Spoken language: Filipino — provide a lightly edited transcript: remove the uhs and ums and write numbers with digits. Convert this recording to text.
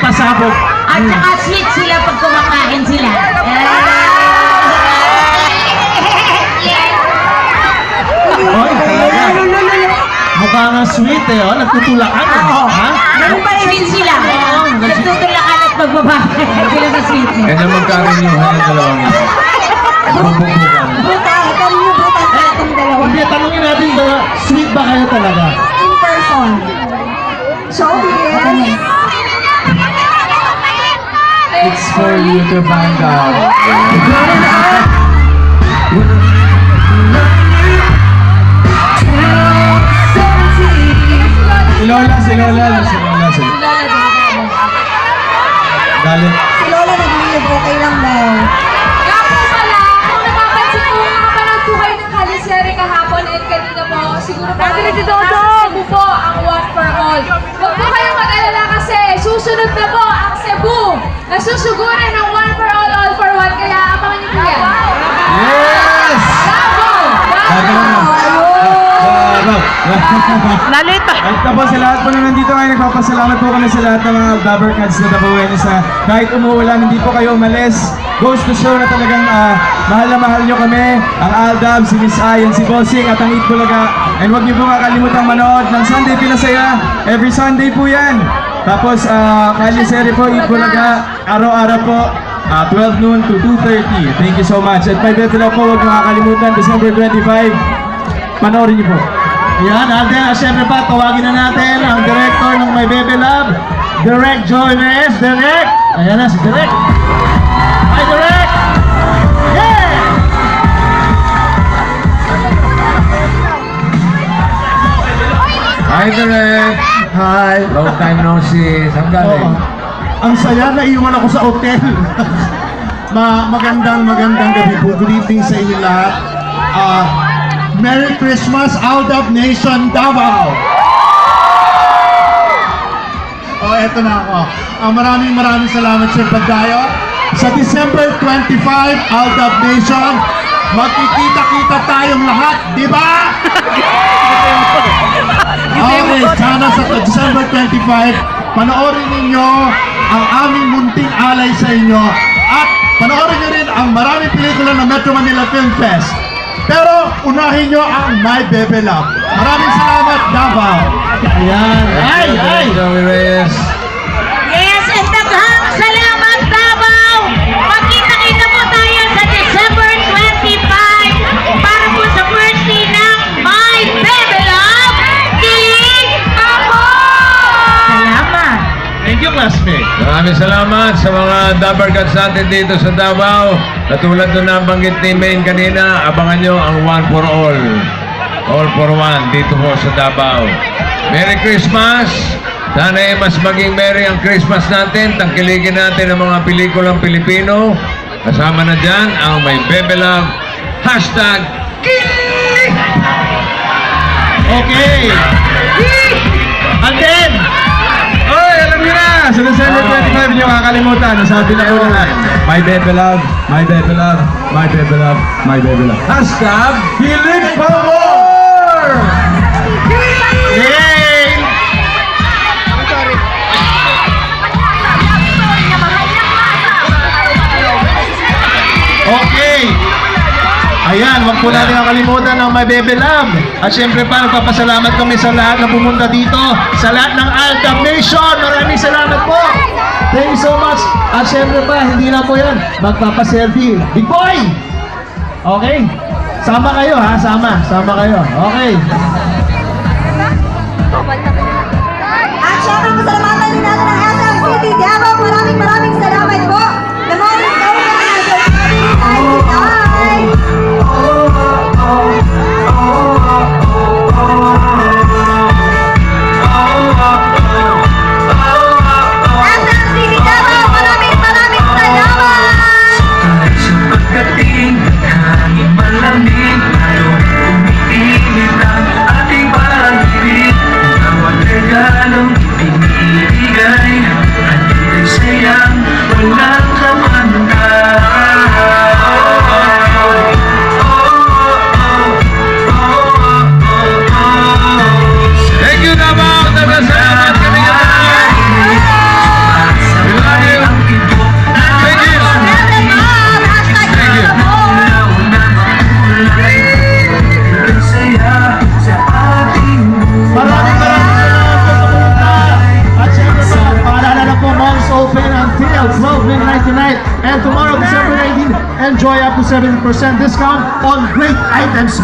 pasabog. At saka sweet sila pag kumakain sila. Oy, talaga. Mukha nga sweet eh, oh. Nagtutulakan. Ha? Sweet sila. Nagtutulakan at magbabakay sila sa sweetness. Kaya magkarinyuhan ng dalawang ito. Bubog-bugan. Hindi, tanongin natin, sweet ba kayo talaga? In person. Showbiz. It's for you to find out. Si Lola. Galit. Si Lola nag-live, okay lang daw. Kaya po pala, kung napapansin po, nakapanood po kayo ng Kalisere kahapon and kanina po, siguro po, Cebu po ang one for all. Huwag po kayong mag-alala kasi susunod na po ang Cebu na susugurin ng one for all for one. Kaya abangan niyo po yan. Yes! Nalito. At tapos sa lahat po na nandito ay nagpapasalamat po kami sa lahat ng mga Dabber Cats na Dabawenis na kahit umuulan, hindi po kayo umalis. Goes to show na talagang mahal na mahal nyo kami. Ang Aldab, si Miss Ay, si Bossing at ang Eat Bulaga. And huwag niyo po kakalimutang manood ng Sunday Pinasaya. Every Sunday po yan. Tapos Kalisere po, Eat Bulaga. Araw-araw po. 12 noon to 2:30. Thank you so much. At may beto na po, huwag makakalimutan, December 25. Panoorin niyo po. Yan, at syempre pa, tawagin na natin ang director ng My Bebe Love, Direk Joy Reyes. Direk! Ayan na si Direk. Hi, Direk! Yeah! Hi, Direk! Hi! Long time no see. Saan galing? Oo. Ang saya, naiwan ako sa hotel. magandang gabi po. Good evening sa inyo lahat. Merry Christmas, Aldab Nation, Davao! Eto na ako. Maraming salamat sa pagdayo. Sa December 25, Aldab Nation, magkikita-kita tayong lahat, di ba? Okay, sana sa December 25, panoorin ninyo ang aming munting alay sa inyo at panoorin nyo rin ang maraming pelikula ng Metro Manila Film Fest. Pero unahin nyo ang My Bebe Love. Maraming salamat, Davao. Ayan. Ay! Joey Reyes. Yes, and daghang salamat, Davao! Magkita-kita po tayo sa December 25 para po sa birthday ng My Bebe Love, Kilig Ako! Salamat! Thank you, classmate. Maraming salamat sa mga Dabber Cats natin dito sa Davao. Katulad doon na banggit ni Maine kanina, abangan nyo ang One for All. All for One dito po sa Davao. Merry Christmas! Sana mas maging merry ang Christmas natin. Tangkiligin natin ang mga pelikulang Pilipino. Kasama na dyan ang My Bebe Love. Hashtag Kilig! Okay. And then, Alam nyo na! Sa December 25, hindi nyo kakalimutan. Nasabi na ko na My Bebe Love, My Bebe Love, My Bebe Love, My Bebe Love. Hashtag Kilig pa more! yay! Okay. Ayan, huwag po natin kakalimutan ng My Bebe Love. At syempre pa, nagpapasalamat kami sa lahat na pumunta dito. Sa lahat ng Aldab Nation. Maraming salamat po. Thank you so much. At syempre pa, hindi na po yan. Magpapaselfie. Big boy! Okay? Sama kayo ha, sama kayo. Okay. At syempre, pasalamatan din natin ang SM City Davao. Maraming salamat po. The morning tonight and tomorrow, December 19, enjoy up to 70% discount on great items.